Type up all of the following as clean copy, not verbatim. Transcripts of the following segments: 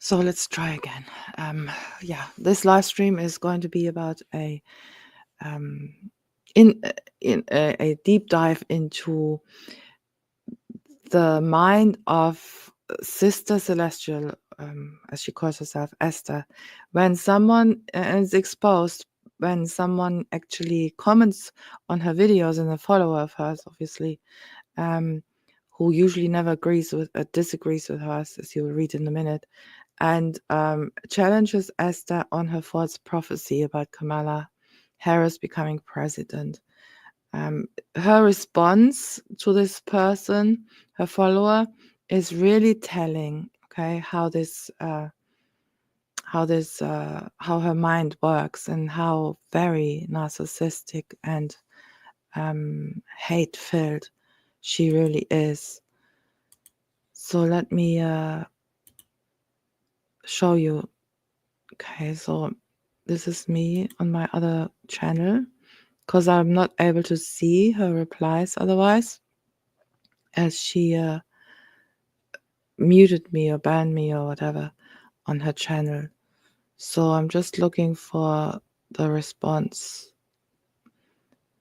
So let's try again. This live stream is going to be about um, a deep dive into the mind of Sister Celestial, as she calls herself, Esther. When someone is exposed, when someone actually comments on her videos, and a follower of hers, obviously, who usually never disagrees with her, as you will read in a minute, and challenges Esther on her false prophecy about Kamala Harris becoming president. Her response to this person, her follower, is really telling. Okay, how her mind works and how very narcissistic and hate-filled she really is. So let me show you. Okay, so this is me on my other channel, because I'm not able to see her replies otherwise, as she muted me or banned me or whatever on her channel. So I'm just looking for the response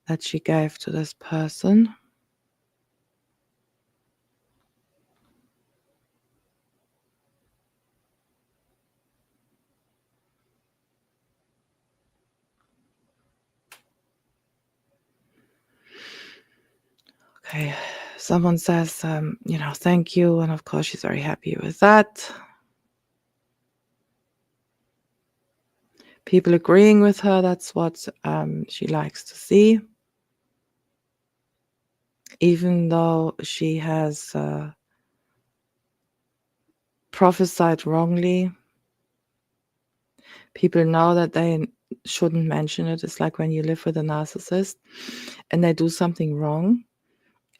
that she gave to this person. Okay, someone says, thank you. And of course, she's very happy with that. People agreeing with her, that's what she likes to see. Even though she has prophesied wrongly, people know that they shouldn't mention it. It's like when you live with a narcissist and they do something wrong.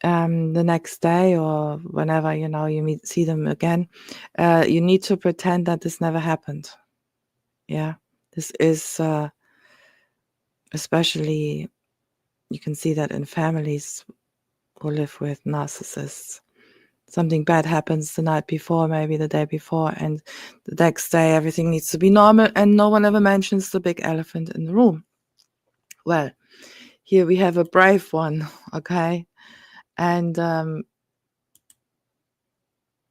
The next day or whenever you see them again, you need to pretend that this never happened. Yeah, this is especially, you can see that in families who live with narcissists. Something bad happens the night before, maybe the day before, and the next day everything needs to be normal, and no one ever mentions the big elephant in the room. Well, here we have a brave one, okay? And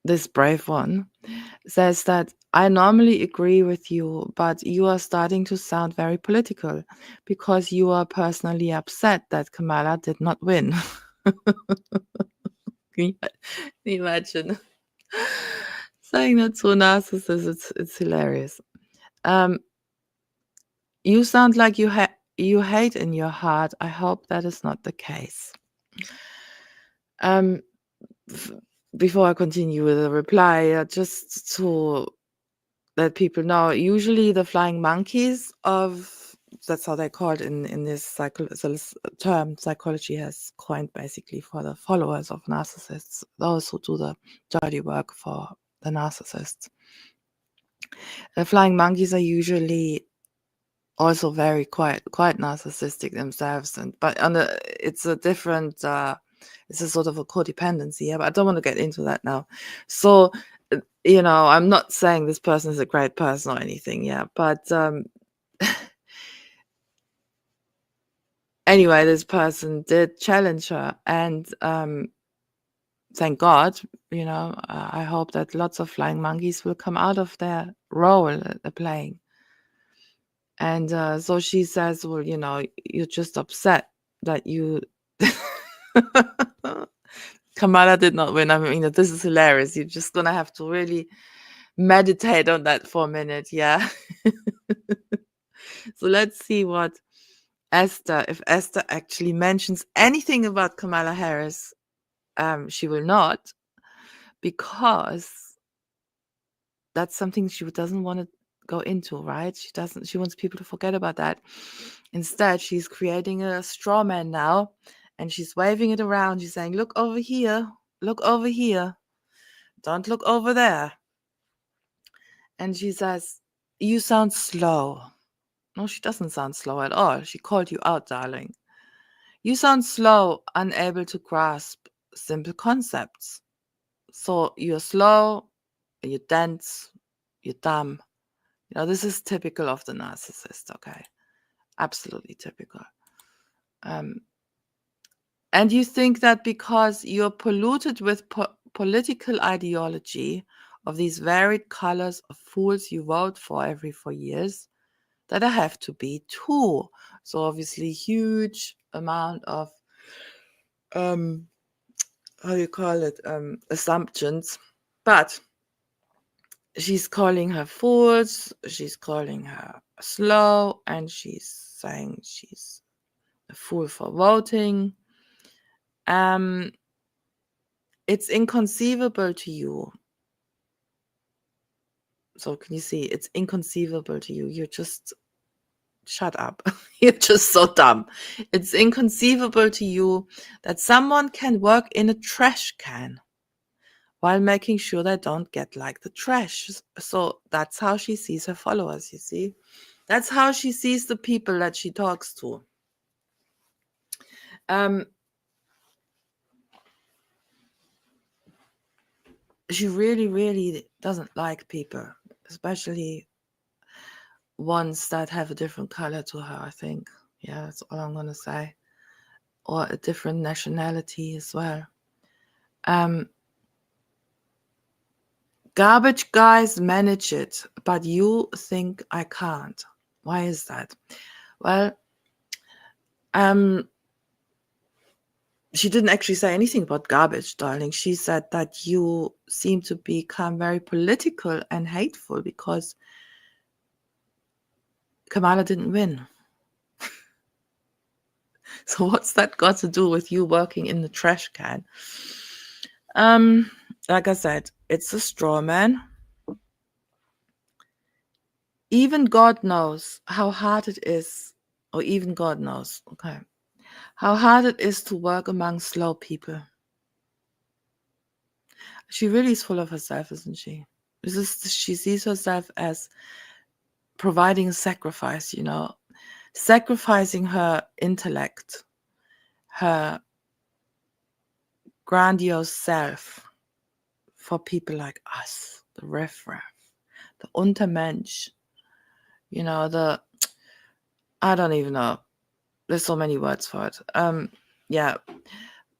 this brave one says that I normally agree with you, but you are starting to sound very political because you are personally upset that Kamala did not win. Can you imagine saying that to a narcissist? It's hilarious. You sound like you hate in your heart. I hope that is not the case. Before I continue with the reply, just to let people know, usually the flying monkeys that's how they call it in this term psychology has coined, basically, for the followers of narcissists, those who do the dirty work for the narcissists. The flying monkeys are usually also very quite narcissistic themselves, but it's a different it's a sort of a codependency, but I don't want to get into that now. So I'm not saying this person is a great person or anything, but anyway, this person did challenge her, and thank God, I hope that lots of flying monkeys will come out of their role they're playing. And so she says, well, you're just upset that you Kamala did not win. I mean, this is hilarious. You're just gonna have to really meditate on that for a minute. Yeah. So let's see what if Esther actually mentions anything about Kamala Harris. She will not, because that's something she doesn't want to go into, right? She wants people to forget about that. Instead, she's creating a straw man now, and she's waving it around. She's saying, look over here, don't look over there. And she says, you sound slow. No, she doesn't sound slow at all. She called you out, darling. You sound slow, unable to grasp simple concepts. So you're slow, you're dense, you're dumb. This is typical of the narcissist, okay? Absolutely typical. And you think that because you're polluted with political ideology of these varied colors of fools you vote for every 4 years, that I have to be too. So obviously huge amount of how you call it, assumptions. But she's calling her fools, she's calling her slow, and she's saying she's a fool for voting. It's inconceivable to you. So can you see? It's inconceivable to you. You're just shut up. You're just so dumb. It's inconceivable to you that someone can work in a trash can while making sure they don't get like the trash. So that's how she sees her followers, you see? That's how she sees the people that she talks to. She really, really doesn't like people, especially ones that have a different color to her, I think. Yeah, that's all I'm going to say. Or a different nationality as well. Garbage guys manage it, but you think I can't. Why is that? Well, she didn't actually say anything about garbage, darling. She said that you seem to become very political and hateful because Kamala didn't win. So what's that got to do with you working in the trash can? Like I said, it's a straw man. Even God knows how hard it is, or even God knows, okay, how hard it is to work among slow people. She really is full of herself, isn't she? She sees herself as providing a sacrifice, sacrificing her intellect, her grandiose self for people like us, the riffraff, the Untermensch, I don't even know. There's so many words for it. Yeah,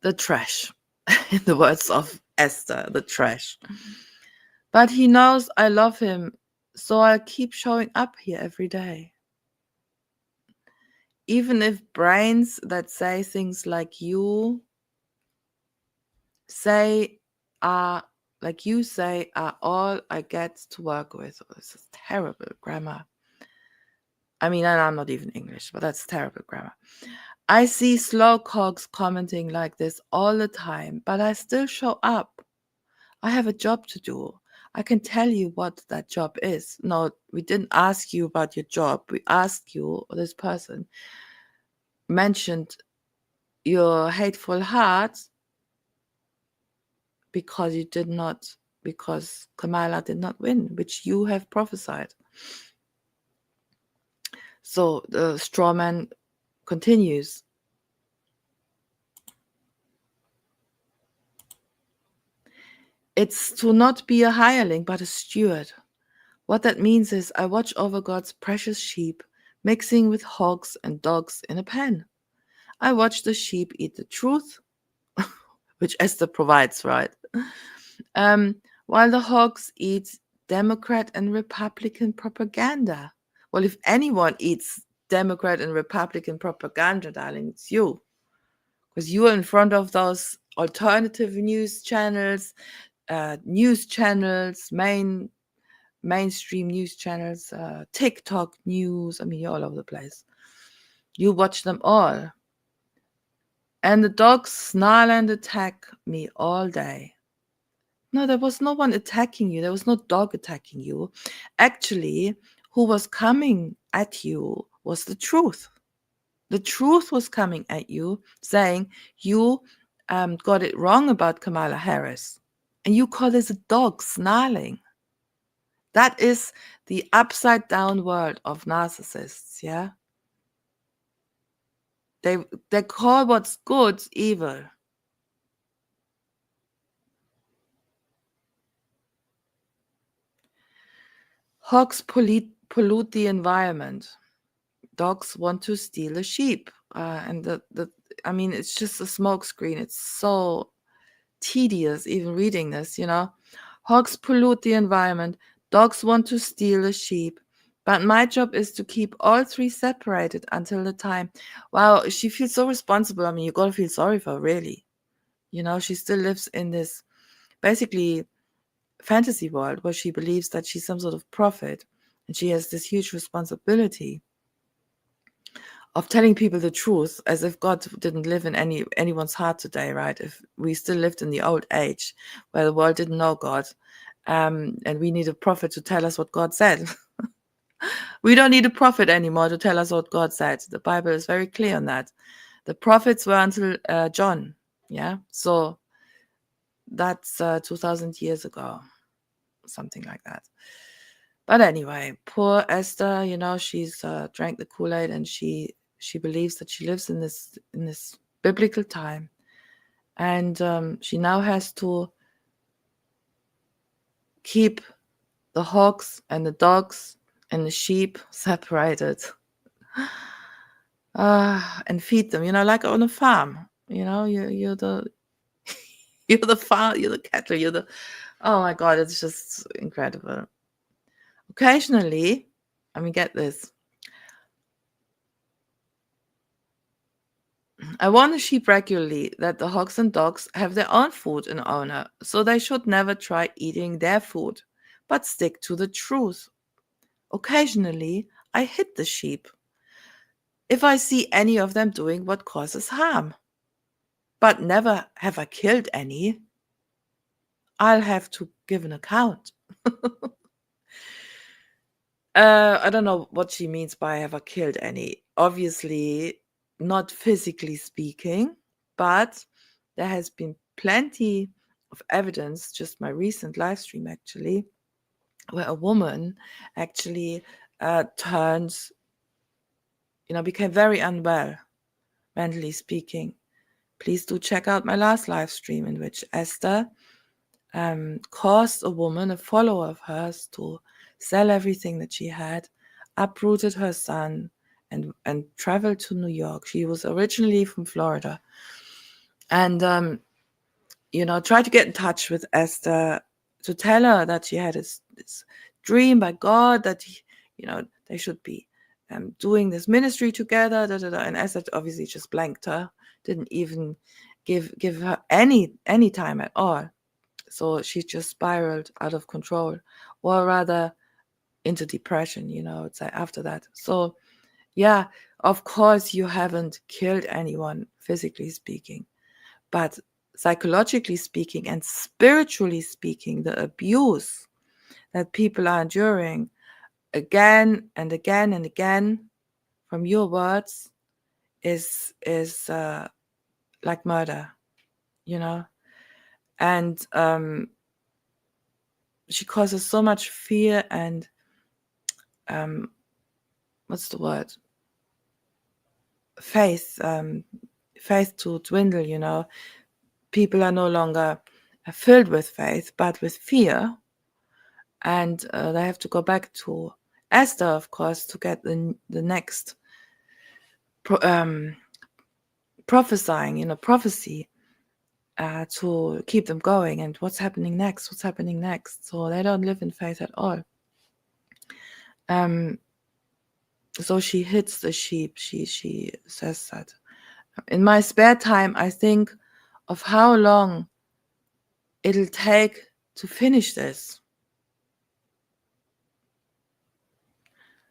the trash, in the words of Esther, the trash. But he knows I love him, so I'll keep showing up here every day. Even if brains that say things like you say are all I get to work with. Oh, this is terrible grammar. I mean, and I'm not even English, but that's terrible grammar. I see slow cogs commenting like this all the time, but I still show up. I have a job to do. I can tell you what that job is. No, we didn't ask you about your job. We asked you, or this person mentioned your hateful heart because Kamala did not win, which you have prophesied. So the straw man continues. It's to not be a hireling, but a steward. What that means is I watch over God's precious sheep, mixing with hogs and dogs in a pen. I watch the sheep eat the truth, which Esther provides, right? While the hogs eat Democrat and Republican propaganda. Well, if anyone eats Democrat and Republican propaganda, darling, it's you. Because you are in front of those alternative news channels, mainstream news channels, TikTok news. I mean, you're all over the place. You watch them all. And the dogs snarl and attack me all day. No, there was no one attacking you. There was no dog attacking you. Actually, who was coming at you was the truth. The truth was coming at you, saying you got it wrong about Kamala Harris. And you call this a dog snarling. That is the upside down world of narcissists, yeah? They call what's good evil. Hogs pollute the environment. Dogs want to steal a sheep. And I mean, it's just a smokescreen. It's so tedious even reading this, you know. Hogs pollute the environment. Dogs want to steal a sheep. But my job is to keep all three separated until the time. Wow, she feels so responsible. I mean, you gotta feel sorry for her, really. You know, she still lives in this basically fantasy world where she believes that she's some sort of prophet and she has this huge responsibility of telling people the truth, as if God didn't live in anyone's heart today, right? If we still lived in the old age where the world didn't know God, and we need a prophet to tell us what God said. We don't need a prophet anymore to tell us what God said. The Bible is very clear on that. The prophets were until John, yeah? So that's 2,000 years ago, something like that. But anyway, poor Esther, you know, she's drank the Kool-Aid, and she believes that she lives in this biblical time, and she now has to keep the hogs and the dogs and the sheep separated, and feed them, you know, like on a farm. You know, you're the you're the farm, you're the cattle, you're the, oh my God, it's just incredible. Occasionally, I mean, get this. I warn the sheep regularly that the hogs and dogs have their own food and owner, so they should never try eating their food, but stick to the truth. Occasionally, I hit the sheep if I see any of them doing what causes harm. But never have I killed any. I'll have to give an account. I don't know what she means by have I killed any. Obviously, not physically speaking, but there has been plenty of evidence, just my recent live stream actually, where a woman actually turns, you know, became very unwell, mentally speaking. Please do check out my last live stream in which Esther caused a woman, a follower of hers, to sell everything that she had, uprooted her son, and traveled to New York. She was originally from Florida, and you know, tried to get in touch with Esther to tell her that she had this dream by God that you know, they should be doing this ministry together. Da, da, da. And Esther obviously just blanked her, didn't even give her any time at all. So she just spiraled out of control, or rather into depression, you know, it's like after that. So yeah, of course you haven't killed anyone, physically speaking, but psychologically speaking and spiritually speaking, the abuse that people are enduring again and again and again from your words is like murder, you know. And she causes so much fear and what's the word? Faith to dwindle, you know. People are no longer filled with faith, but with fear. And they have to go back to Esther, of course, to get the next prophesying, you know, prophecy to keep them going. And what's happening next? What's happening next? So they don't live in faith at all. So she hits the sheep. She says that. In my spare time, I think of how long it'll take to finish this.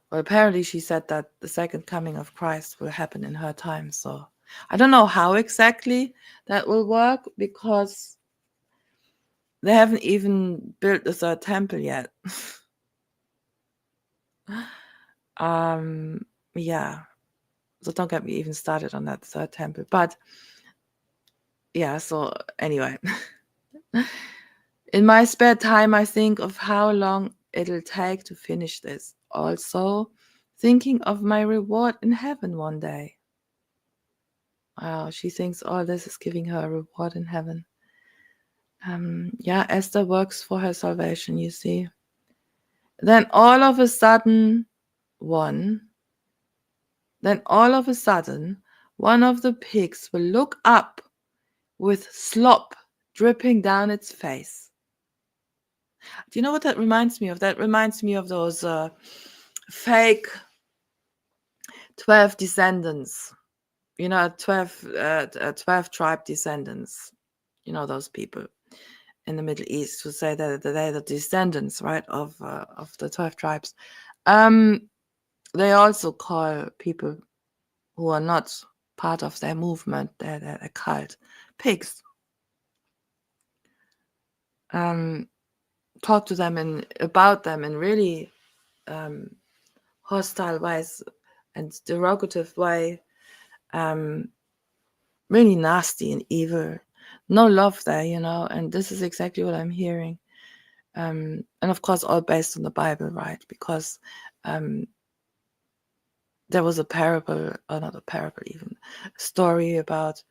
Well, apparently she said that the second coming of Christ will happen in her time. So I don't know how exactly that will work, because they haven't even built the third temple yet. Yeah. So don't get me even started on that third temple. But yeah, so anyway. In my spare time, I think of how long it'll take to finish this. Also, thinking of my reward in heaven one day. Wow, she thinks all this is giving her a reward in heaven. Yeah, Esther works for her salvation, you see. Then all of a sudden, one, then all of a sudden, one of the pigs will look up with slop dripping down its face. Do you know what that reminds me of? That reminds me of those fake 12 descendants, 12 tribe descendants, those people in the Middle East who say that they're the descendants, right, of the 12 tribes. They also call people who are not part of their movement, their cult, pigs. Talk to them about them in really hostile ways and derogative way, really nasty and evil. No love there, and this is exactly what I'm hearing. And of course, all based on the Bible, right? Because there was a parable, or not a parable, even a story about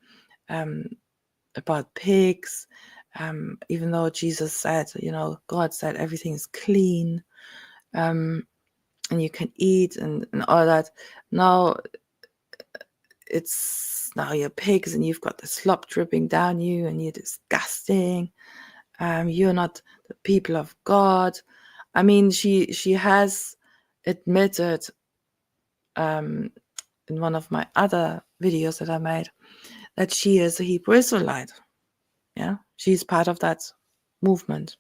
pigs. Even though Jesus said, God said everything is clean, and you can eat and all that. Now you're pigs and you've got the slop dripping down you and you're disgusting. You're not the people of God. I mean, she has admitted in one of my other videos that I made that she is a Hebrew Israelite. Yeah, she's part of that movement.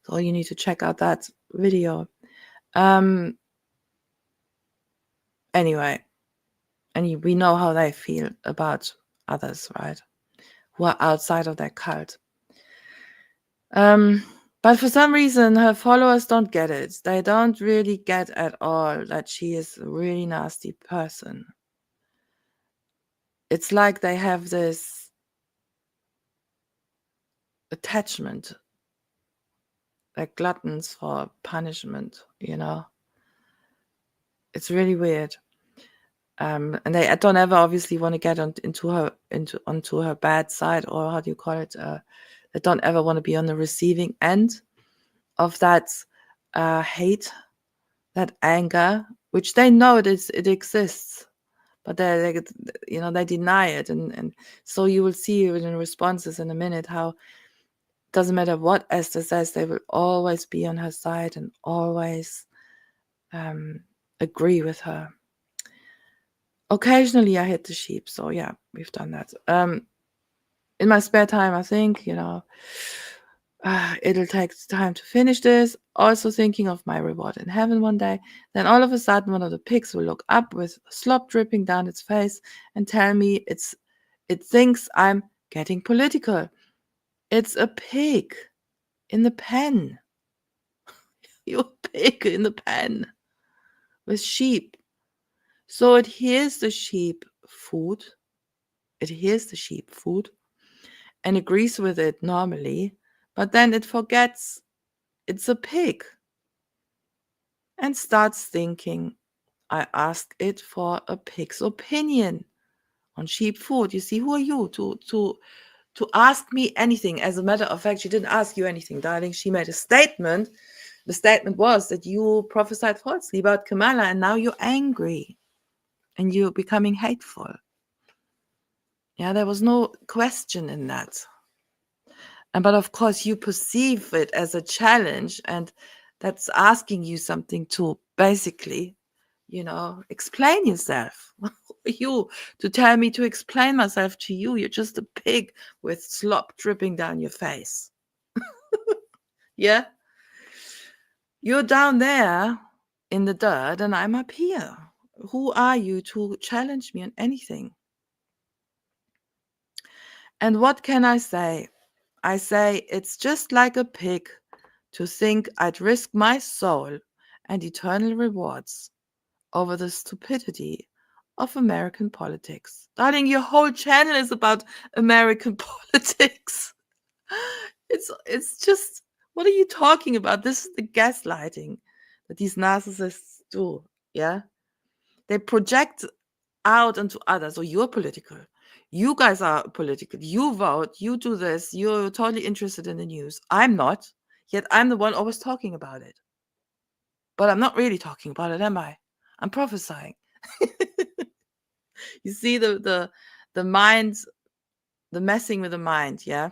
So you need to check out that video. Anyway, and we know how they feel about others, right? Who are outside of their cult. But for some reason, her followers don't get it. They don't really get at all that she is a really nasty person. It's like they have this attachment, like gluttons for punishment, It's really weird. And they don't ever obviously want to get onto her bad side, or how do you call it? They don't ever want to be on the receiving end of that hate, that anger, which they know it exists, but they deny it, and so you will see in responses in a minute how it doesn't matter what Esther says, they will always be on her side and always agree with her. Occasionally I hit the sheep, so yeah, we've done that. In my spare time, I think, it'll take time to finish this. Also thinking of my reward in heaven one day. Then all of a sudden, one of the pigs will look up with slop dripping down its face and tell me it thinks I'm getting political. It's a pig in the pen. You're a pig in the pen with sheep. So it hears the sheep food. It hears the sheep food and agrees with it normally, but then it forgets it's a pig and starts thinking, I asked it for a pig's opinion on sheep food. You see, who are you to ask me anything? As a matter of fact, she didn't ask you anything, darling. She made a statement. The statement was that you prophesied falsely about Kamala, and now you're angry and you're becoming hateful. Yeah, there was no question in that. But of course, you perceive it as a challenge, and that's asking you something to basically, explain yourself. You to tell me to explain myself to you. You're just a pig with slop dripping down your face. Yeah? You're down there in the dirt and I'm up here. Who are you to challenge me on anything? And what can I say? I say it's just like a pig to think I'd risk my soul and eternal rewards over the stupidity of American politics. Darling, your whole channel is about American politics. It's just, what are you talking about? This is the gaslighting that these narcissists do. Yeah, they project out onto others. So you're political. You guys are political. You vote. You do this. You're totally interested in the news. I'm not. Yet I'm the one always talking about it. But I'm not really talking about it, am I? I'm prophesying. You see the mind, the messing with the mind, yeah?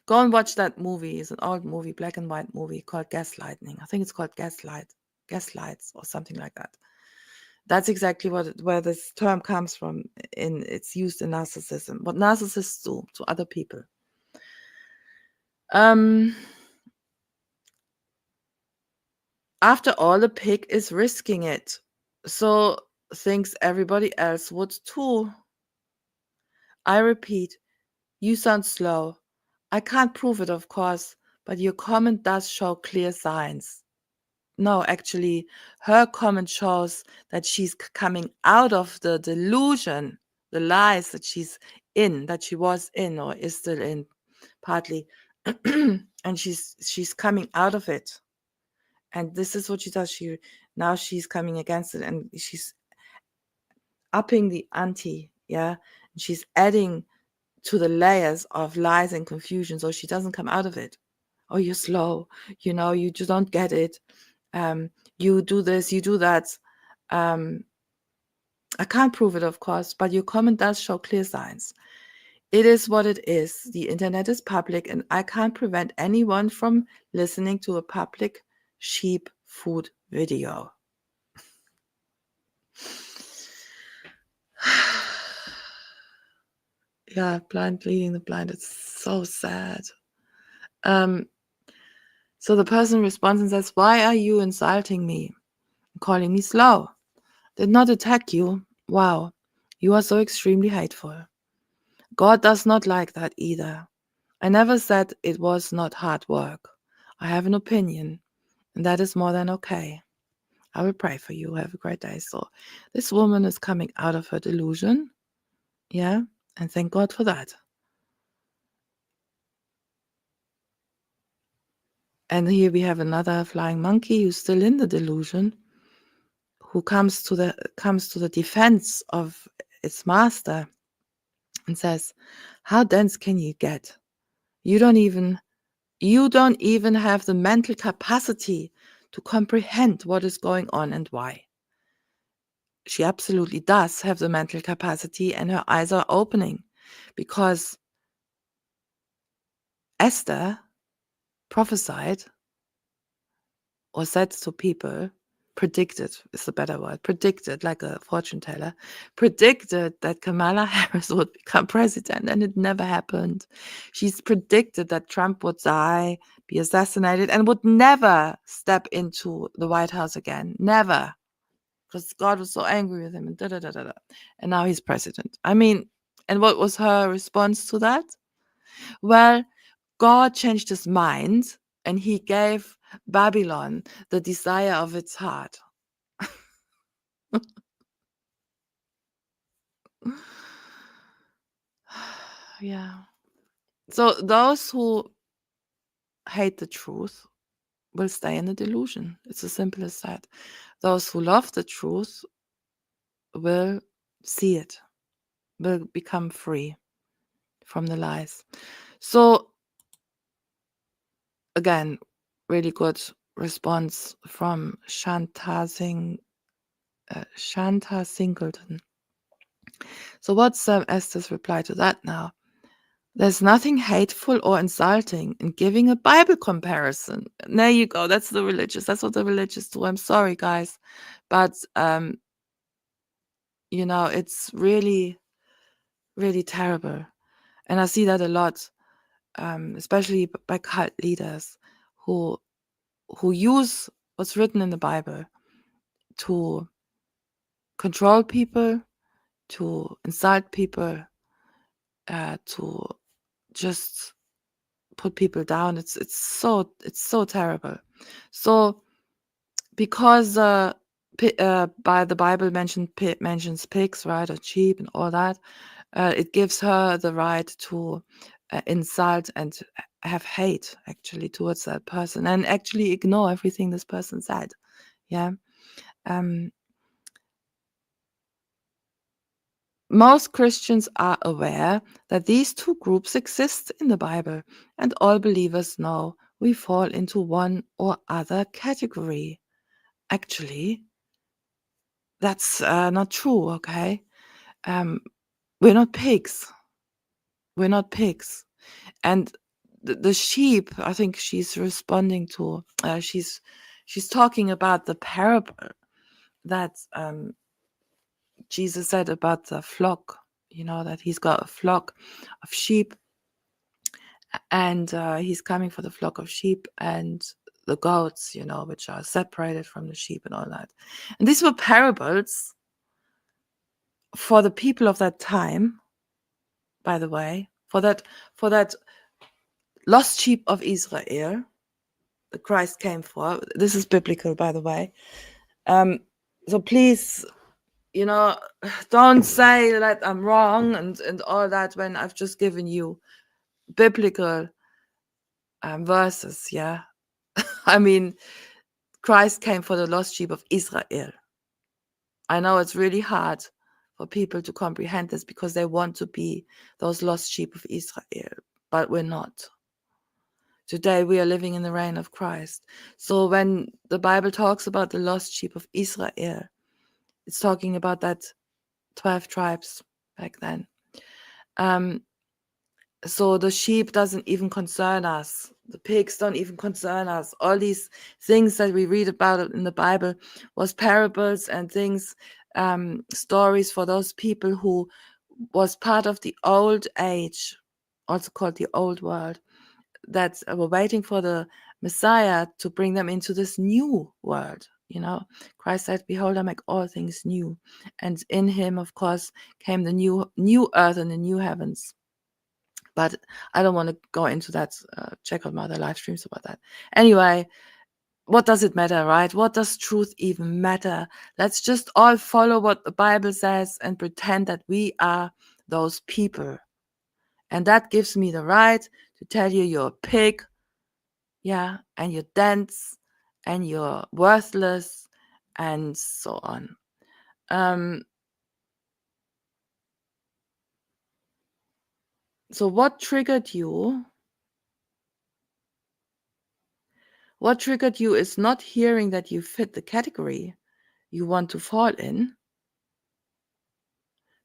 Go and watch that movie. It's an old movie, black and white movie called Gaslighting. I think it's called Gaslights or something like that. That's exactly where this term comes from. It's used in narcissism. What narcissists do to other people. After all, the pig is risking it, so thinks everybody else would too. I repeat, you sound slow. I can't prove it, of course, but your comment does show clear signs. No, actually, her comment shows that she's coming out of the delusion, the lies that she's in, that she was in or is still in, partly, and she's coming out of it. And this is what she does. Now she's coming against it, and she's upping the ante, yeah. And she's adding to the layers of lies and confusion, so she doesn't come out of it. Oh, you're slow. You just don't get it. You do this, you do that. I can't prove it, of course, but your comment does show clear signs. It is what it is. The internet is public, and I can't prevent anyone from listening to a public sheep food video. Yeah, blind leading the blind. It's so sad. So the person responds and says, "Why are you insulting me? Calling me slow? Did not attack you. Wow, you are so extremely hateful. God does not like that either. I never said it was not hard work. I have an opinion, and that is more than okay. I will pray for you. Have a great day." So this woman is coming out of her delusion. Yeah, and thank God for that. And here we have another flying monkey who's still in the delusion, who comes to the defense of its master and says, "How dense can you get? You don't even have the mental capacity to comprehend what is going on and why." She absolutely does have the mental capacity, and her eyes are opening, because Esther prophesied or said to people, predicted is the better word, predicted, like a fortune teller, predicted that Kamala Harris would become president, and it never happened. She's predicted that Trump would die, be assassinated, and would never step into the White House again. Never. Because God was so angry with him, and da da da da da. And now he's president. I mean, and what was her response to that? Well, God changed his mind, and he gave Babylon the desire of its heart. Yeah. So those who hate the truth will stay in the delusion. It's as simple as that. Those who love the truth will see it, will become free from the lies. So again, really good response from Shanta Singleton. So what's Esther's reply to that now? There's nothing hateful or insulting in giving a Bible comparison. And there you go. That's the religious. That's what the religious do. I'm sorry, guys. But, it's really, really terrible. And I see that a lot, especially by cult leaders who use what's written in the Bible to control people, to insult people, to just put people down. It's so terrible. So because by the Bible mentions pigs, right, or sheep and all that, it gives her the right to insult and have hate actually towards that person, and actually ignore everything this person said. Yeah. Most Christians are aware that these two groups exist in the Bible, and all believers know we fall into one or other category. Actually, that's not true, okay? Um, we're not pigs. We're not pigs. And the sheep, I think she's responding to, she's talking about the parable that Jesus said about the flock, that he's got a flock of sheep, and he's coming for the flock of sheep and the goats, which are separated from the sheep and all that. And these were parables for the people of that time, by the way, for that lost sheep of Israel that Christ came for. This is biblical, by the way. So please, don't say that I'm wrong and all that when I've just given you biblical verses. Yeah. I mean, Christ came for the lost sheep of Israel. I know it's really hard for people to comprehend this because they want to be those lost sheep of Israel, but we're not. Today we are living in the reign of Christ. So when the Bible talks about the lost sheep of Israel, it's talking about that 12 tribes back then. So the sheep doesn't even concern us. The pigs don't even concern us. All these things that we read about in the Bible was parables and things, stories for those people who was part of the old age, also called the old world, that were waiting for the Messiah to bring them into this new world. Christ said, "Behold, I make all things new," and in Him, of course, came the new earth and the new heavens. But I don't want to go into that. Check out my other live streams about that. Anyway, what does it matter, right? What does truth even matter? Let's just all follow what the Bible says and pretend that we are those people. And that gives me the right to tell you you're a pig, yeah, and you're dense, and you're worthless, and so on. So what triggered you? What triggered you is not hearing that you fit the category you want to fall in,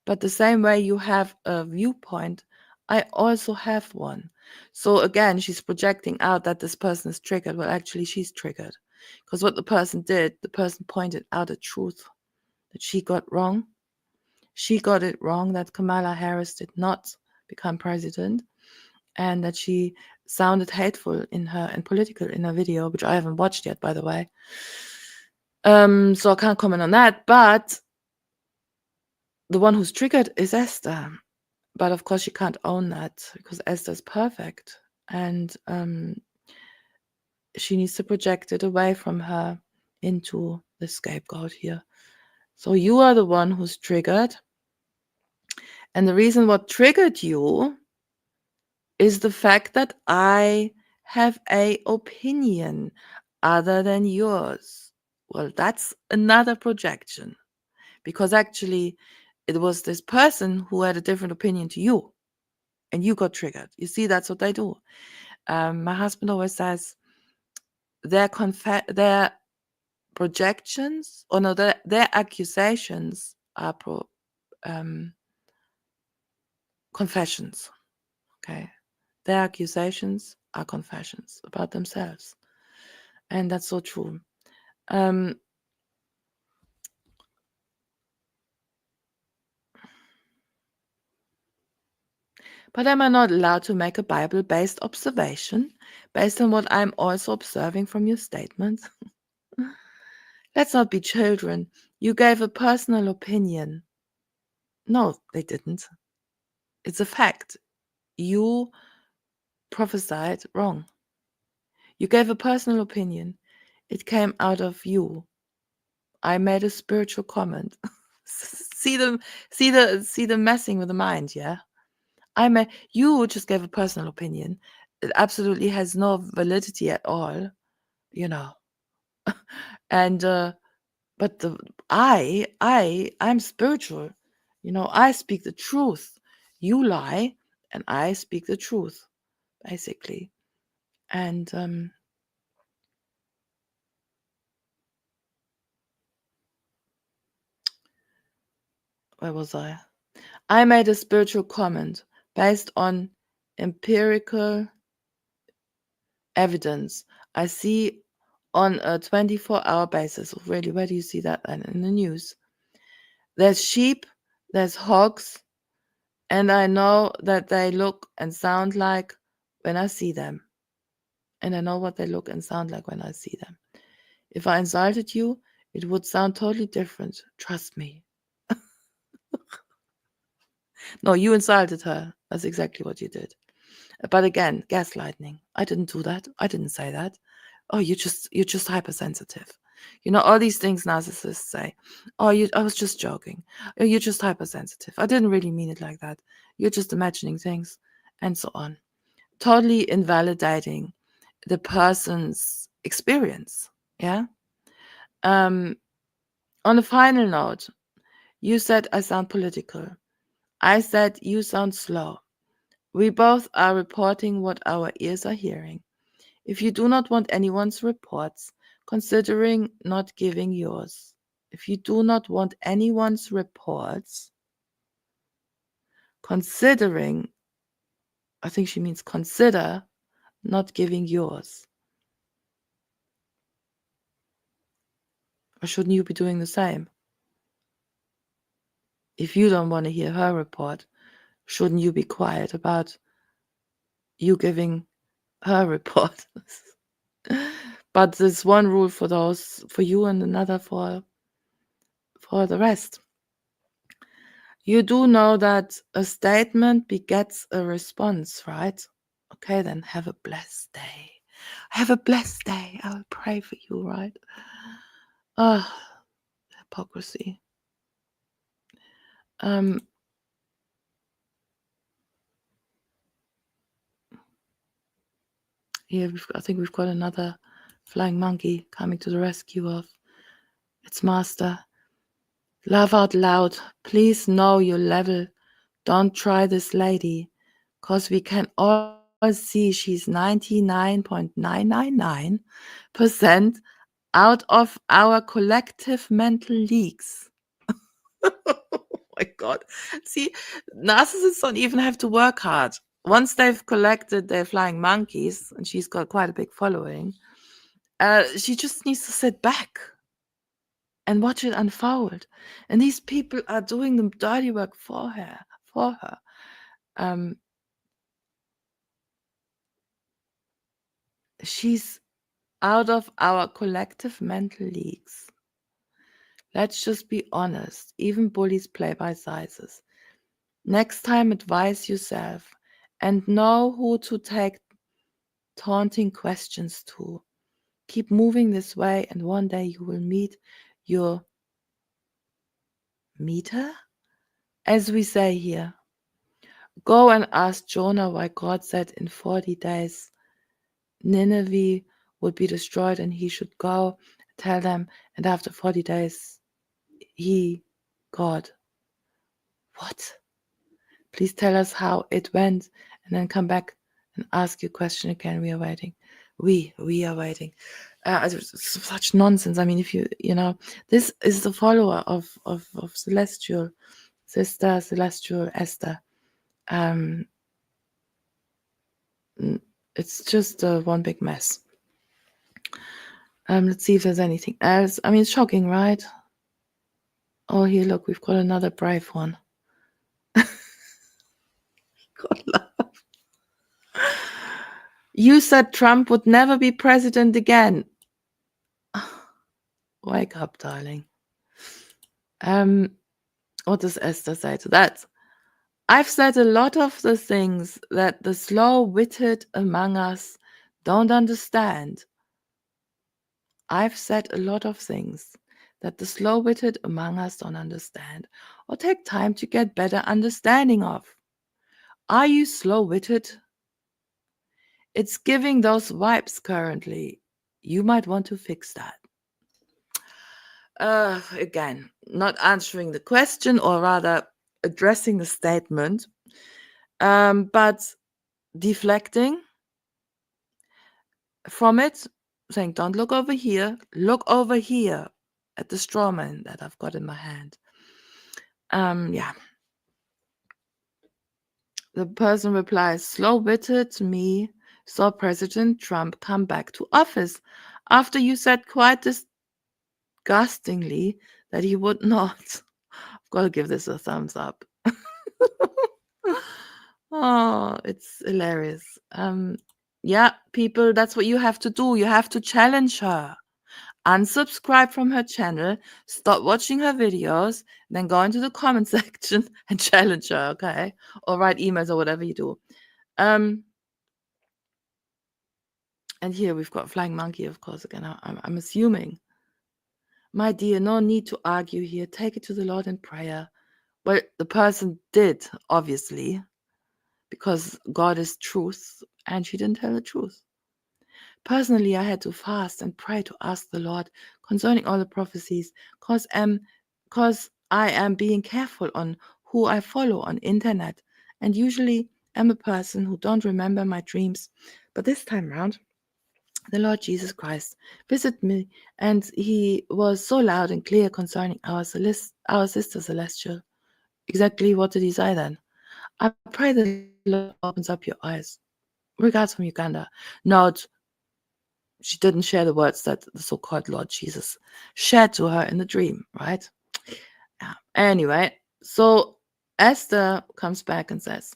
but the same way you have a viewpoint, I also have one. So again, she's projecting out that this person is triggered. Well, actually, she's triggered because what the person did, the person pointed out a truth that she got wrong. She got it wrong that Kamala Harris did not become president, and that she sounded hateful and political in her video, which I haven't watched yet, by the way. So I can't comment on that, but the one who's triggered is Esther. But of course she can't own that because Esther's perfect, and she needs to project it away from her into the scapegoat here. So you are the one who's triggered, and the reason what triggered you is the fact that I have a opinion other than yours. Well, that's another projection, because actually it was this person who had a different opinion to you, and you got triggered. You see, that's what they do. My husband always says their projections, or no, their accusations are confessions. Okay, their accusations are confessions about themselves, and that's so true. But am I not allowed to make a Bible-based observation based on what I'm also observing from your statement? Let's not be children. You gave a personal opinion. No, they didn't. It's a fact. You prophesied wrong. You gave a personal opinion. It came out of you. I made a spiritual comment. see the messing with the mind, yeah? You just gave a personal opinion. It absolutely has no validity at all, you know. And but I'm spiritual. I speak the truth. You lie and I speak the truth, basically. And where was I? I made a spiritual comment based on empirical evidence I see on a 24-hour basis. Really, where do you see that then? In the news. There's sheep, there's hogs, and I know that they look and sound like when I see them. And I know what they look and sound like when I see them. If I insulted you, it would sound totally different. Trust me. No, you insulted her. That's exactly what you did. But again, gaslighting. I didn't do that. I didn't say that. Oh, you're just hypersensitive. You know, all these things narcissists say. Oh, I was just joking. Oh, you're just hypersensitive. I didn't really mean it like that. You're just imagining things, and so on. Totally invalidating the person's experience. Yeah. On a final note, you said I sound political. I said you sound slow. We both are reporting what our ears are hearing. If you do not want anyone's reports, considering not giving yours. If you do not want anyone's reports, considering, I think she means consider not giving yours. Or shouldn't you be doing the same? If you don't want to hear her report, shouldn't you be quiet about you giving her report? But there's one rule for those, for you, and another for the rest. You do know that a statement begets a response, right? Okay, then have a blessed day. Have a blessed day. I will pray for you, right? Ah, hypocrisy. Here, I think we've got another flying monkey coming to the rescue of its master. Laugh out loud. Please know your level. Don't try this lady, because we can all see she's 99.999% out of our collective mental leaks. Oh my God. See, narcissists don't even have to work hard. Once they've collected their flying monkeys, and she's got quite a big following, she just needs to sit back and watch it unfold. And these people are doing the dirty work for her. She's out of our collective mental leaks. Let's just be honest. Even bullies play by sizes. Next time, advise yourself and know who to take taunting questions to. Keep moving this way, and one day you will meet your meter, as we say here. Go and ask Jonah why God said in 40 days Nineveh would be destroyed and he should go tell them, and after 40 days God. What? Please tell us how it went, and then come back and ask your question again. We are waiting. We are waiting. It's such nonsense. I mean, if you know, this is the follower of Celestial Sister Celestial Esther. It's just one big mess. Let's see if there's anything else. I mean, it's shocking, right? Oh, here, look, we've got another brave one. God love. You said Trump would never be president again. Wake up, darling. What does Esther say to that? I've said a lot of the things that the slow-witted among us don't understand. I've said a lot of things that the slow-witted among us don't understand or take time to get better understanding of. Are you slow-witted? It's giving those vibes currently. You might want to fix that. Again, not answering the question, or rather addressing the statement, but deflecting from it, saying, don't look over here at the straw man that I've got in my hand. Yeah. The person replies, slow-witted me saw President Trump come back to office after you said quite disgustingly that he would not. I've got to give this a thumbs up. Oh, it's hilarious. Yeah, people, that's what you have to do. You have to challenge her. Unsubscribe from her channel, stop watching her videos, then go into the comment section and challenge her, okay? Or write emails or whatever you do. And here we've got Flying Monkey, of course, again. I'm assuming. My dear, no need to argue here. Take it to the Lord in prayer. Well, the person did, obviously, because God is truth, and she didn't tell the truth. Personally, I had to fast and pray to ask the Lord concerning all the prophecies, cause I am being careful on who I follow on internet, and usually am a person who don't remember my dreams. But this time round, the Lord Jesus Christ visited me, and he was so loud and clear concerning our sister Celestial. Exactly what did he say then? I pray the Lord opens up your eyes. Regards from Uganda. Note, she didn't share the words that the so-called Lord Jesus shared to her in the dream, right? Yeah. Anyway, so Esther comes back and says,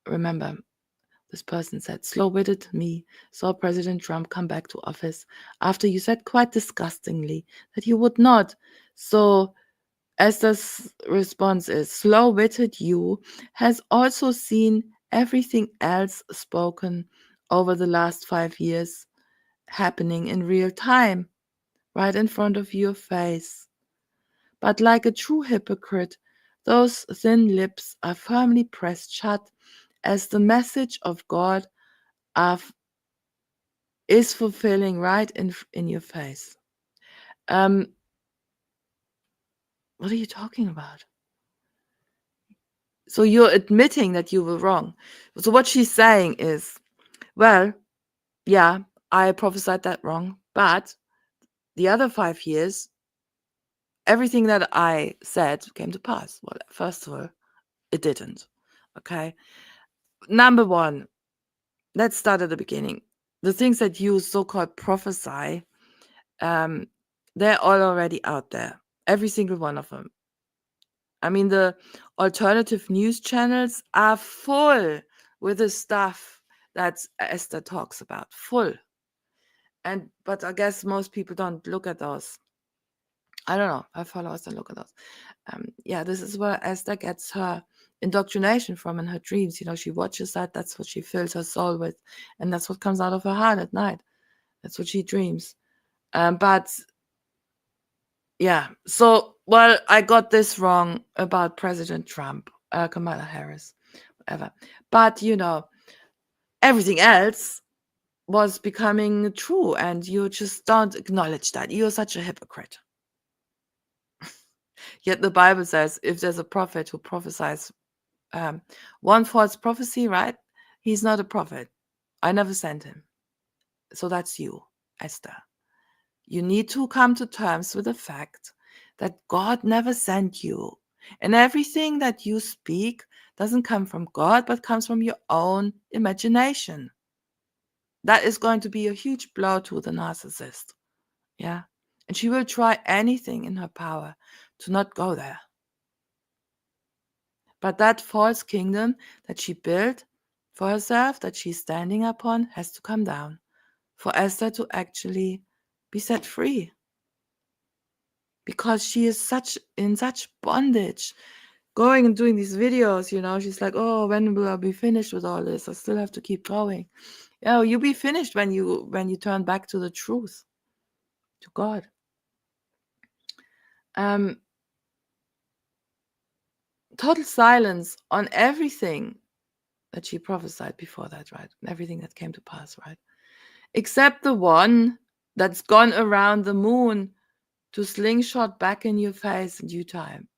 remember, this person said, slow-witted me saw President Trump come back to office after you said quite disgustingly that you would not. So Esther's response is, slow-witted you has also seen everything else spoken over the last 5 years happening in real time, right in front of your face. But like a true hypocrite, those thin lips are firmly pressed shut as the message of God is fulfilling right in your face. What are you talking about? So you're admitting that you were wrong. So what she's saying is, well, yeah, I prophesied that wrong, but the other 5 years, everything that I said came to pass. Well, first of all, it didn't. Okay. Number one, let's start at the beginning. The things that you so-called prophesy, they're all already out there. Every single one of them. I mean, the alternative news channels are full with the stuff that Esther talks about. Full. But I guess most people don't look at those. I don't know. Her followers don't look at those. Yeah, this is where Esther gets her indoctrination from in her dreams. You know, she watches that. That's what she fills her soul with. And that's what comes out of her heart at night. That's what she dreams. But yeah, so, well, I got this wrong about President Trump, Kamala Harris, whatever. But, you know, everything else was becoming true, and you just don't acknowledge that. You're such a hypocrite. Yet the Bible says if there's a prophet who prophesies one false prophecy, right? He's not a prophet. I never sent him. So that's you, Esther. You need to come to terms with the fact that God never sent you. And everything that you speak doesn't come from God, but comes from your own imagination. That is going to be a huge blow to the narcissist. Yeah. And she will try anything in her power to not go there. But that false kingdom that she built for herself, that she's standing upon, has to come down for Esther to actually be set free. Because she is in such bondage. Going and doing these videos, you know, she's like, oh, when will I be finished with all this? I still have to keep going. Oh, you'll be finished when you turn back to the truth, to God. Total silence on everything that she prophesied before that, right? Everything that came to pass, right? Except the one that's gone around the moon to slingshot back in your face in due time.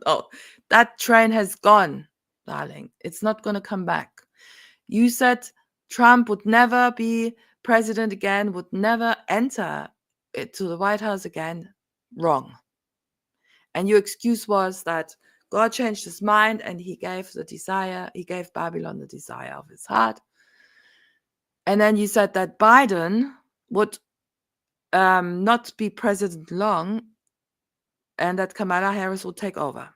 Oh, that train has gone, darling. It's not going to come back. You said Trump would never be president again, would never enter to the White House again. Wrong. And your excuse was that God changed his mind and he gave Babylon the desire of his heart. And then you said that Biden would not be president long and that Kamala Harris would take over.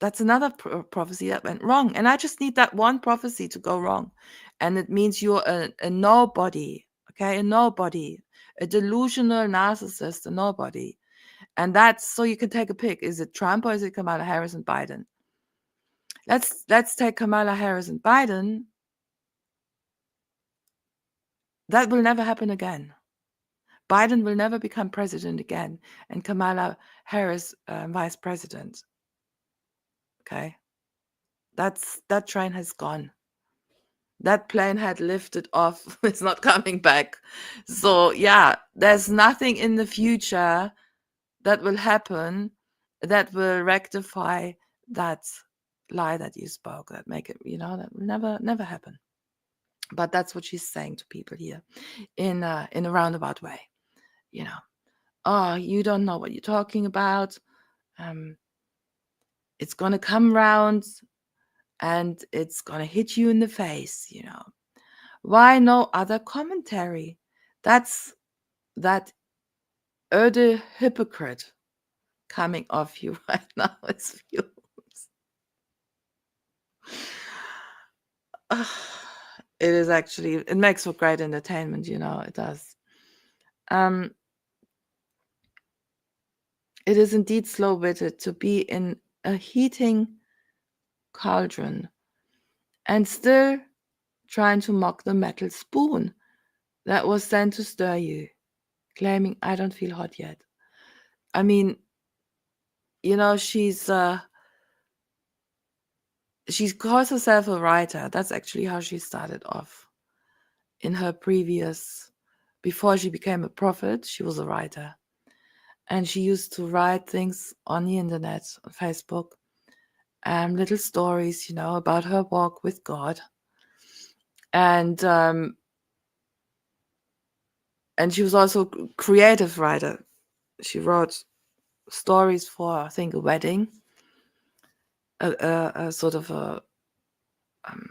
That's another prophecy that went wrong. And I just need that one prophecy to go wrong. And it means you're a nobody, okay? A nobody, a delusional narcissist, a nobody. And that's, so you can take a pick. Is it Trump or is it Kamala Harris and Biden? Let's take Kamala Harris and Biden. That will never happen again. Biden will never become president again, and Kamala Harris vice president. Okay, that train has gone. That plane had lifted off. It's not coming back. So yeah, there's nothing in the future that will happen that will rectify that lie that you spoke. That make it, that will never happen. But that's what she's saying to people here in a roundabout way. Oh, you don't know what you're talking about. It's going to come round and it's going to hit you in the face, Why no other commentary? That's that öde hypocrite coming off you right now. It's fumes. It is actually, it makes for great entertainment, it does. It is indeed slow-witted to be in a heating cauldron and still trying to mock the metal spoon that was sent to stir you, claiming, I don't feel hot yet. I mean, she calls herself a writer. That's actually how she started off. In her before she became a prophet, she was a writer. And she used to write things on the internet, on Facebook, little stories, about her walk with God. And she was also a creative writer. She wrote stories for, I think, a wedding, a sort of a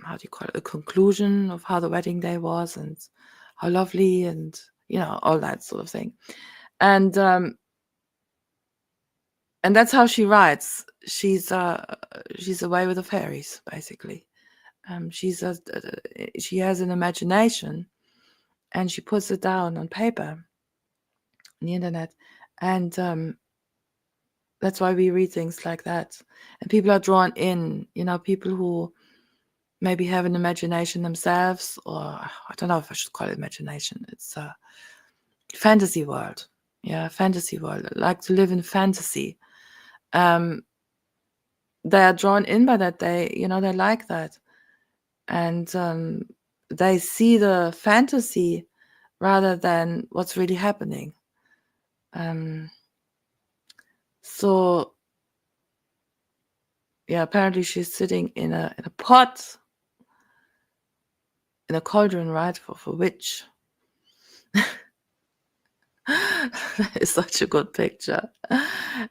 how do you call it, a conclusion of how the wedding day was and how lovely and all that sort of thing. And that's how she writes. She's away with the fairies, basically. She has an imagination, and she puts it down on paper on the internet, and that's why we read things like that. And people are drawn in, people who maybe have an imagination themselves, or I don't know if I should call it imagination. It's a fantasy world. Yeah, fantasy world. I like to live in fantasy. They are drawn in by that. They like that. And they see the fantasy rather than what's really happening. So yeah, apparently she's sitting in a pot, in a cauldron, right, for witch. That is such a good picture.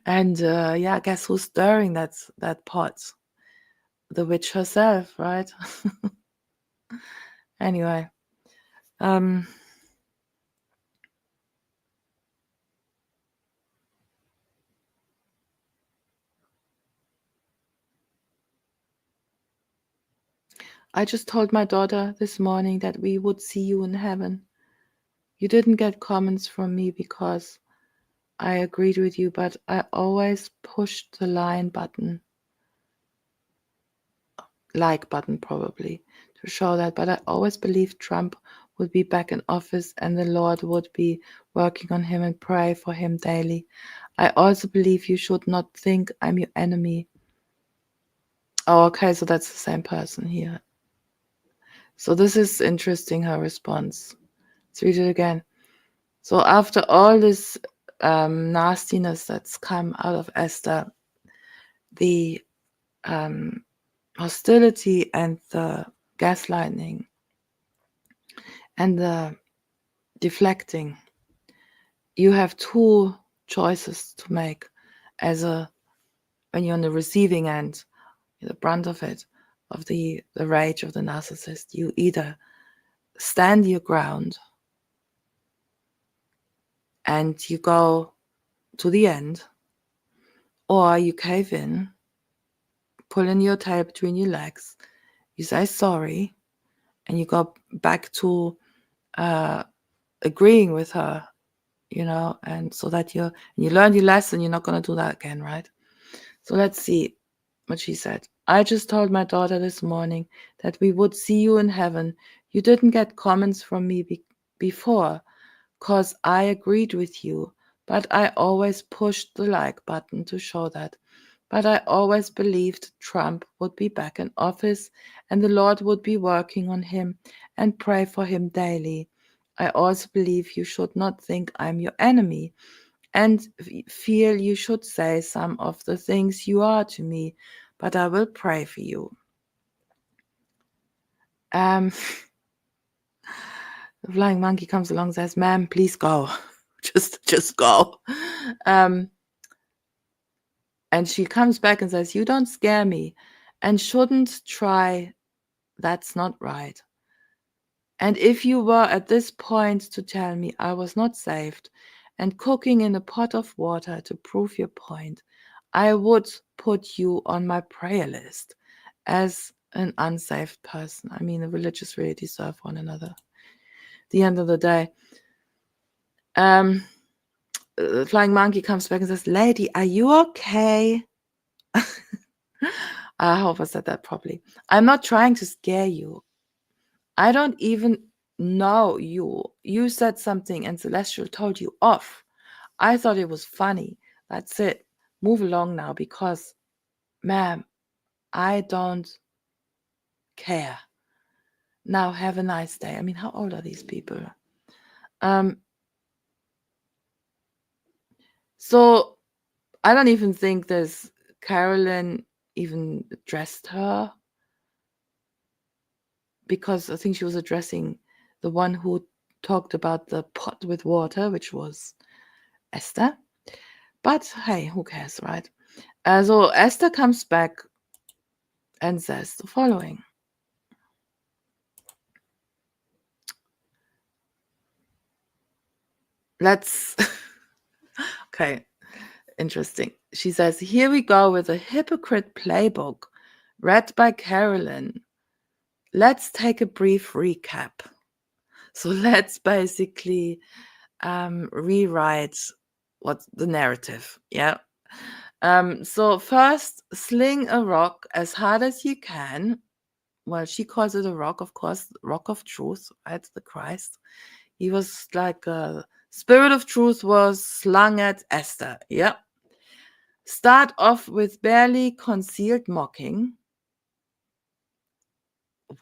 And yeah, guess who's stirring that pot? The witch herself, right? Anyway, I just told my daughter this morning that we would see you in heaven. You didn't get comments from me because I agreed with you, but I always pushed the like button probably, to show that. But I always believed Trump would be back in office and the Lord would be working on him and pray for him daily. I also believe you should not think I'm your enemy. Oh, okay, so that's the same person here. So this is interesting, her response. Let's read it again. So after all this nastiness that's come out of Esther, the hostility and the gaslighting And the deflecting, you have two choices to make as a when you're on the receiving end, the brunt of it, of the rage of the narcissist. You either stand your ground and you go to the end, or you cave in, pull in your tail between your legs, you say sorry, and you go back to agreeing with her, and so that you learn your lesson, you're not going to do that again, right? So let's see what she said. I just told my daughter this morning that we would see you in heaven. You didn't get comments from me before, because I agreed with you, but I always pushed the like button to show that. But I always believed Trump would be back in office and the Lord would be working on him, and pray for him daily. I also believe you should not think I'm your enemy, and feel you should say some of the things you are to me, but I will pray for you. The flying monkey comes along and says, ma'am, please go. just go. And she comes back and says, you don't scare me and shouldn't try. That's not right. And if you were at this point to tell me I was not saved and cooking in a pot of water to prove your point, I would put you on my prayer list as an unsaved person. I mean, the religious really deserve one another. At the end of the day, the flying monkey comes back and says, lady, are you okay? I hope I said that properly. I'm not trying to scare you. I don't even know you. You said something and Celestial told you off. I thought it was funny. That's it. Move along now, because, ma'am, I don't care. Now have a nice day. I mean, how old are these people? So I don't even think this Carolyn even addressed her, because I think she was addressing the one who talked about the pot with water, which was Esther. But hey, who cares, right? So Esther comes back and says the following. Let's... Okay, interesting. She says, here we go with a hypocrite playbook read by Carolyn. Let's take a brief recap. So let's basically rewrite what's the narrative. Yeah. So first, sling a rock as hard as you can. Well, she calls it a rock, of course, rock of truth, right? The Christ. He was like a spirit of truth was slung at Esther. Yeah. Start off with barely concealed mocking.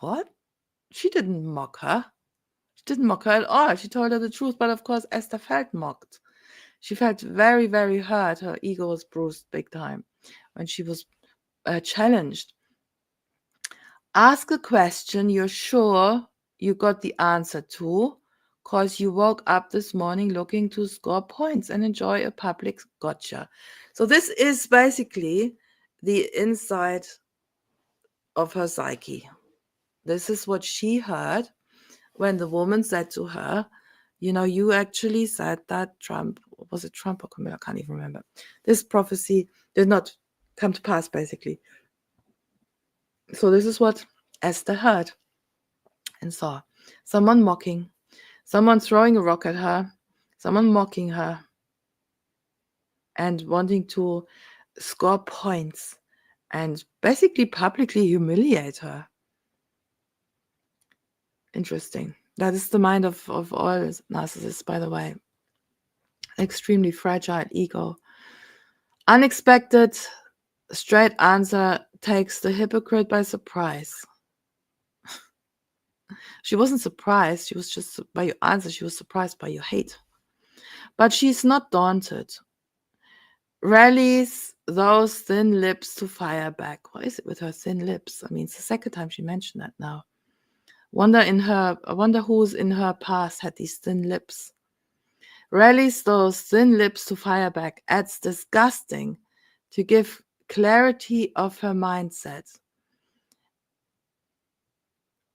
What? She didn't mock her. She didn't mock her at all. She told her the truth, but of course Esther felt mocked. She felt very, very hurt. Her ego was bruised big time when she was challenged. Ask a question you're sure you got the answer to, because you woke up this morning looking to score points and enjoy a public gotcha. So this is basically the inside of her psyche. This is what she heard when the woman said to her, you actually said that Trump, was it Trump or Camilla? I can't even remember. This prophecy did not come to pass, basically. So this is what Esther heard and saw. Someone mocking, someone throwing a rock at her, someone mocking her, and wanting to score points and basically publicly humiliate her. Interesting. That is the mind of all narcissists, by the way. Extremely fragile ego. Unexpected straight answer takes the hypocrite by surprise. She wasn't surprised. She was just, by your answer, she was surprised by your hate. But she's not daunted. Rallies those thin lips to fire back. What is it with her thin lips? I mean, it's the second time she mentioned that now. I wonder who's in her past had these thin lips. Rallies those thin lips to fire back, adds disgusting to give clarity of her mindset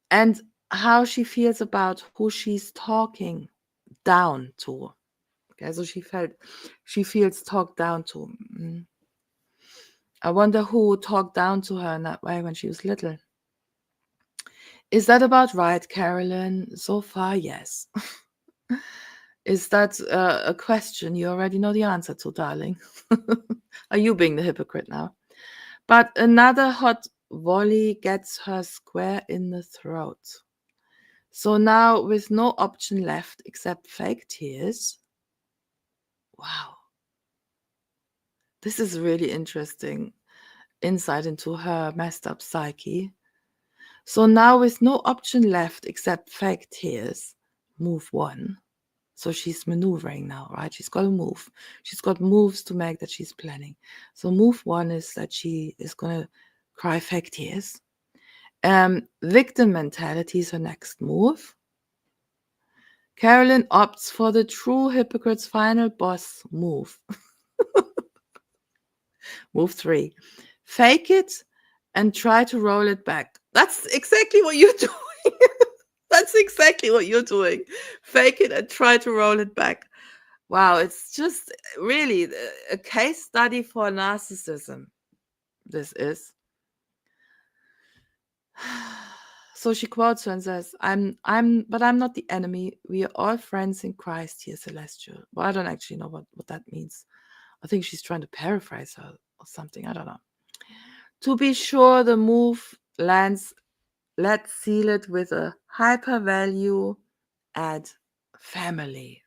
and how she feels about who she's talking down to. Okay, so she feels talked down to. I wonder who talked down to her in that way when she was little. Is that about right, Carolyn? So far, yes. Is that a question you already know the answer to, darling? Are you being the hypocrite now? But another hot volley gets her square in the throat. So now, with no option left except fake tears. Wow. This is really interesting insight into her messed up psyche. So now, with no option left except fake tears, move one. So she's maneuvering now, right? She's got to move. She's got moves to make that she's planning. So move one is that she is going to cry fake tears. Victim mentality is her next move. Carolyn opts for the true hypocrite's final boss move. Move 3. Fake it and try to roll it back. That's exactly what you're doing. That's exactly what you're doing. Fake it and try to roll it back. Wow, it's just really a case study for narcissism. This is. So she quotes her and says, but I'm not the enemy. We are all friends in Christ here, Celestial. Well, I don't actually know what that means. I think she's trying to paraphrase her or something. I don't know. To be sure, the move lands, let's seal it with a hyper value add family.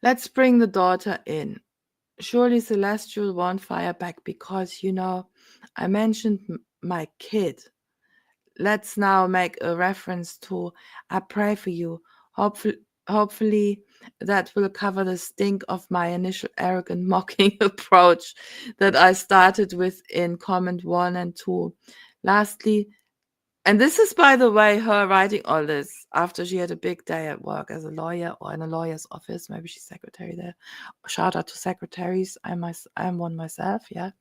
Let's bring the daughter in. Surely Celestial won't fire back because, I mentioned my kid. Let's now make a reference to I pray for you. Hopefully that will cover the stink of my initial arrogant mocking approach that I started with in comment 1 and 2. Lastly, and this is, by the way, her writing all this after she had a big day at work as a lawyer or in a lawyer's office. Maybe she's secretary there. Shout out to secretaries. I'm one myself. Yeah,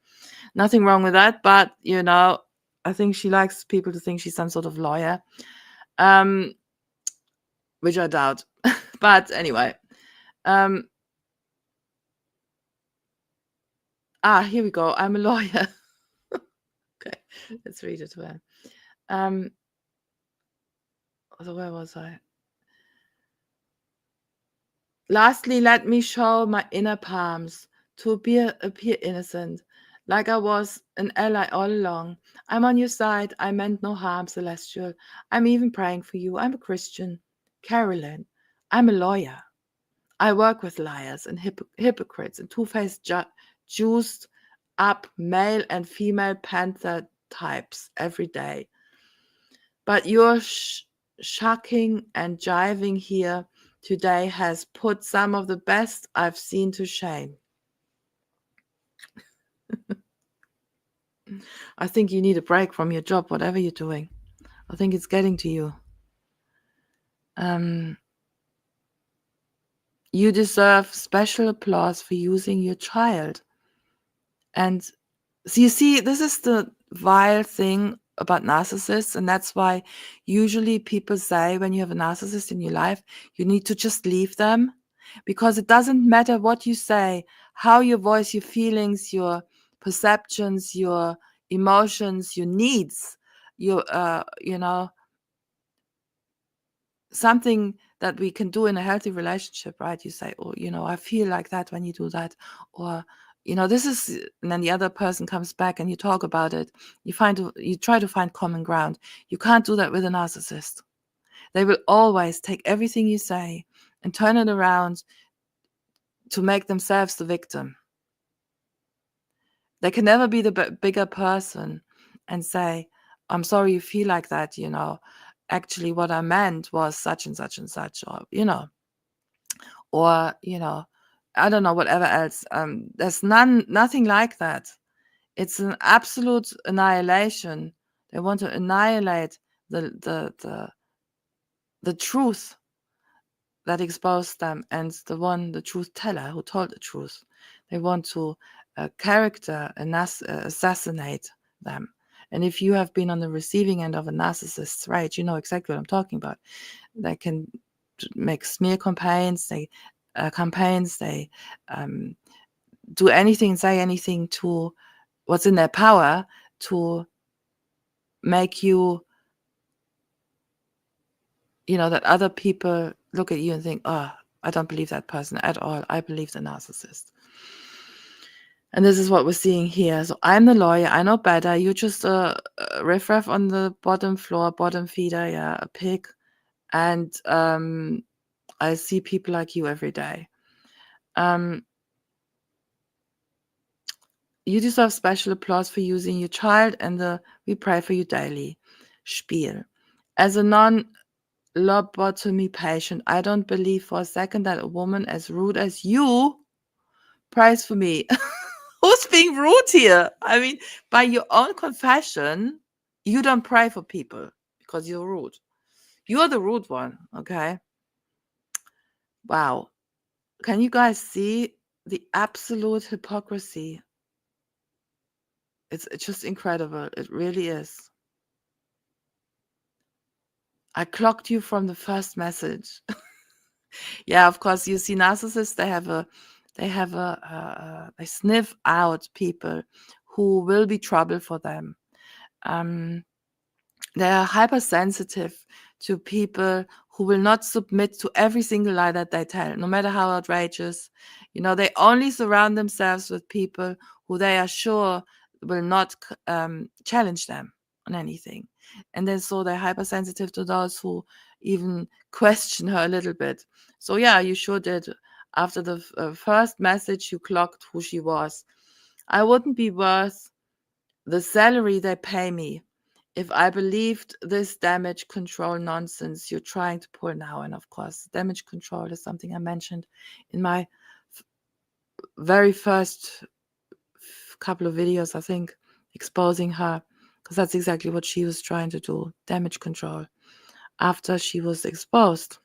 nothing wrong with that. But I think she likes people to think she's some sort of lawyer, which I doubt. But anyway, here we go. I'm a lawyer. Okay, let's read it well. So where was I? Lastly, let me show my inner palms to appear innocent, like I was an ally all along. I'm on your side. I meant no harm, Celestial. I'm even praying for you. I'm a Christian. Carolyn, I'm a lawyer. I work with liars and hypocrites and two-faced juiced up male and female panther types every day. But your shucking and jiving here today has put some of the best I've seen to shame. I think you need a break from your job, whatever you're doing. I think it's getting to you. You deserve special applause for using your child. And so you see, this is the vile thing about narcissists, and that's why usually people say when you have a narcissist in your life, you need to just leave them, because it doesn't matter what you say, how you voice your feelings, your perceptions, your emotions, your needs, your something that we can do in a healthy relationship, right? You say, oh, I feel like that when you do that, or this is, and then the other person comes back and you talk about it. You try to find common ground. You can't do that with a narcissist. They will always take everything you say and turn it around to make themselves the victim. They can never be the bigger person and say, I'm sorry you feel like that, actually what I meant was such and such and such, or or I don't know, whatever else. There's nothing like that. It's an absolute annihilation They want to annihilate the truth that exposed them and the truth teller who told the truth. They want to assassinate them. And if you have been on the receiving end of a narcissist, right, you know exactly what I'm talking about. They can make smear campaigns. They do anything, say anything to what's in their power to make you, that other people look at you and think, oh, I don't believe that person at all. I believe the narcissist. And this is what we're seeing here. So I'm the lawyer. I know better. You're just a riffraff on the bottom floor, bottom feeder, yeah, a pig. And I see people like you every day. You deserve special applause for using your child, and we pray for you daily. Spiel. As a non-lobotomy patient, I don't believe for a second that a woman as rude as you prays for me. Who's being rude here? I mean, by your own confession, you don't pray for people because you're rude. You're the rude one, okay? Wow. Can you guys see the absolute hypocrisy? It's just incredible. It really is. I clocked you from the first message. Yeah, of course, you see narcissists, they sniff out people who will be trouble for them. They are hypersensitive to people who will not submit to every single lie that they tell, no matter how outrageous. They only surround themselves with people who they are sure will not challenge them on anything. And then so they're hypersensitive to those who even question her a little bit. So yeah, you sure did. After the first message, you clocked who she was. I wouldn't be worth the salary they pay me if I believed this damage control nonsense you're trying to pull now. And of course, damage control is something I mentioned in my very first couple of videos, I think, exposing her, because that's exactly what she was trying to do, damage control, after she was exposed.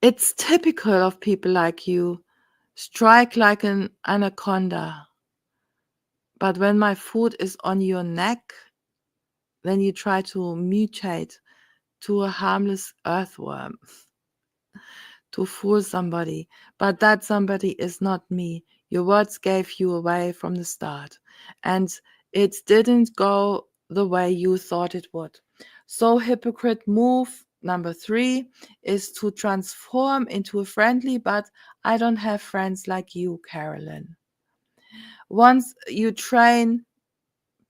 It's typical of people like you. Strike like an anaconda. But when my foot is on your neck, then you try to mutate to a harmless earthworm to fool somebody. But that somebody is not me. Your words gave you away from the start. And it didn't go the way you thought it would. So hypocrite move number 3 is to transform into a friendly, but I don't have friends like you, Carolyn. Once you train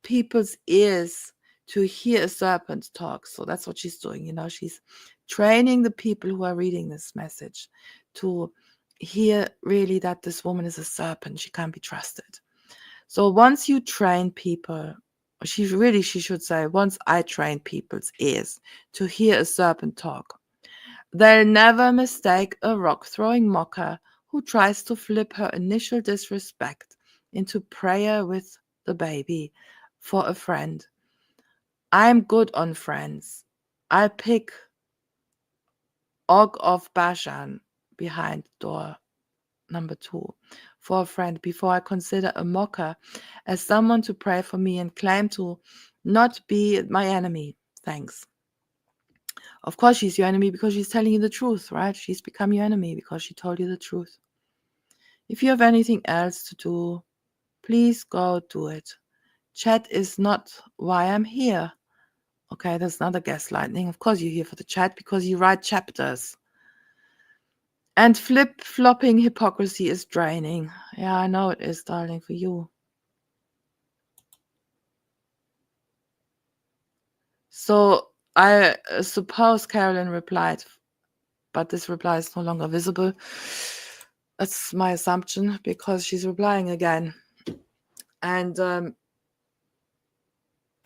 people's ears to hear a serpent talk. So that's what she's doing. She's training the people who are reading this message to hear really that this woman is a serpent. She can't be trusted. So once you train people, she should say, once I train people's ears to hear a serpent talk, they'll never mistake a rock-throwing mocker who tries to flip her initial disrespect into prayer with the baby for a friend. I'm good on friends. I pick Og of Bashan behind door number 2 for a friend before I consider a mocker as someone to pray for me and claim to not be my enemy. Thanks. Of course, she's your enemy because she's telling you the truth, right? She's become your enemy because she told you the truth. If you have anything else to do, please go do it. Chat is not why I'm here. Okay, that's another gaslighting. Of course you're here for the chat because you write chapters. And flip-flopping hypocrisy is draining. Yeah, I know it is, darling, for you. So I suppose Carolyn replied, but this reply is no longer visible. That's my assumption because she's replying again. And an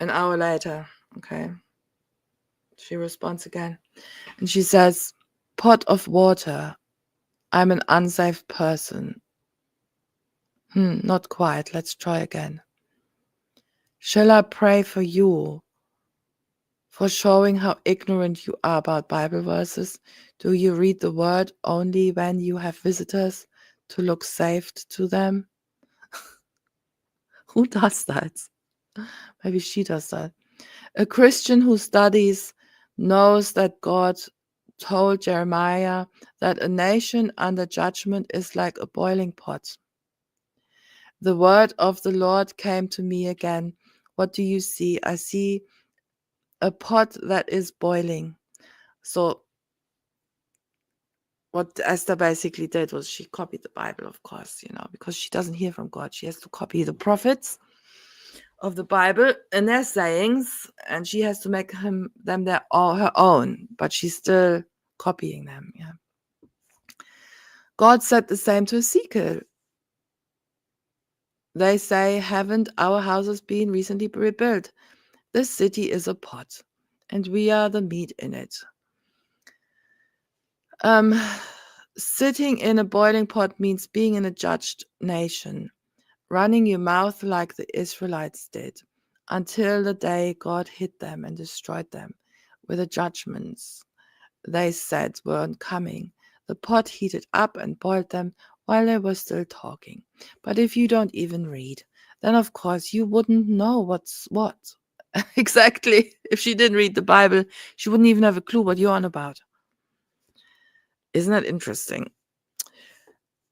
hour later, okay, she responds again. And she says, pot of water. I'm an unsafe person. Not quite. Let's try again. Shall I pray for you for showing how ignorant you are about Bible verses? Do you read the word only when you have visitors to look saved to them? Who does that? Maybe she does that. A Christian who studies knows that God told Jeremiah that a nation under judgment is like a boiling pot. The word of the Lord came to me again. What do you see? I see a pot that is boiling. So what Esther basically did was she copied the Bible, of course, because she doesn't hear from God. She has to copy the prophets of the Bible and their sayings, and she has to make them her own, but she's still copying them. Yeah. God said the same to Ezekiel. They say, haven't our houses been recently rebuilt? This city is a pot, and we are the meat in it. Sitting in a boiling pot means being in a judged nation, running your mouth like the Israelites did, until the day God hit them and destroyed them with the judgments they said weren't coming. The pot heated up and boiled them while they were still talking. But if you don't even read, then of course you wouldn't know what's what. Exactly. If she didn't read the Bible, she wouldn't even have a clue what you're on about. Isn't that interesting?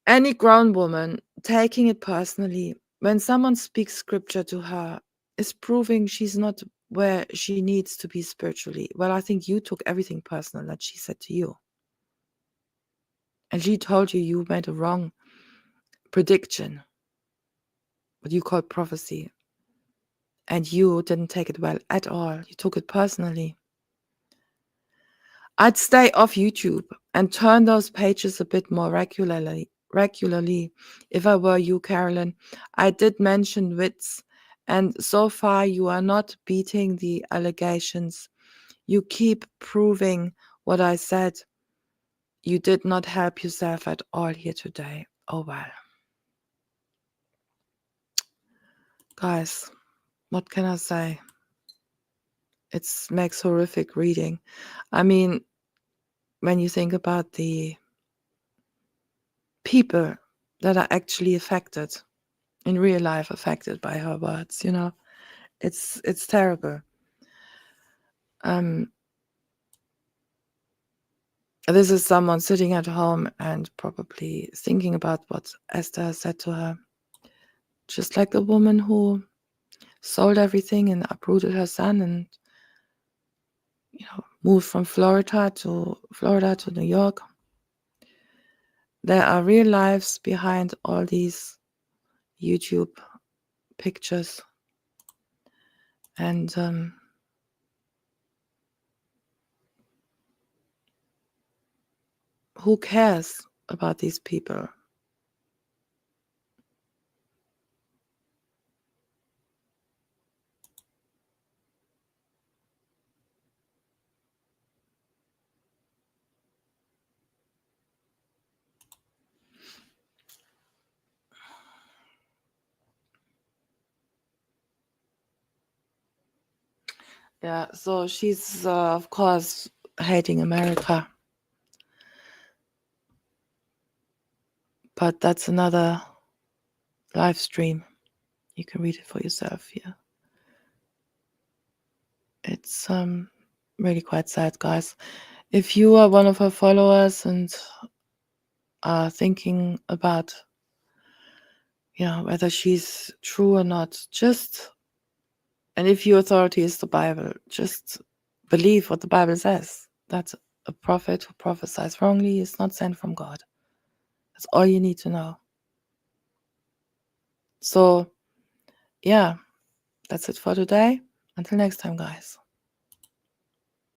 Any grown woman taking it personally, when someone speaks scripture to her, is proving she's not where she needs to be spiritually. Well, I think you took everything personal that she said to you. And she told you made a wrong prediction, what you call prophecy. And you didn't take it well at all. You took it personally. I'd stay off YouTube and turn those pages a bit more regularly. If I were you, Carolyn. I did mention wits, and so far you are not beating the allegations. You keep proving what I said. You did not help yourself at all here today. Oh well. Guys, what can I say? It makes horrific reading. I mean, when you think about the people that are actually affected in real life, affected by her words, it's terrible. This is someone sitting at home and probably thinking about what Esther said to her, just like the woman who sold everything and uprooted her son and moved from Florida to New York. There are real lives behind all these YouTube pictures, and who cares about these people? Yeah, so she's of course hating America, but that's another live stream. You can read it for yourself here. It's really quite sad, guys. If you are one of her followers and are thinking about whether she's true or not, and if your authority is the Bible, just believe what the Bible says, that a prophet who prophesies wrongly is not sent from God. That's all you need to know. So, yeah, that's it for today. Until next time, guys.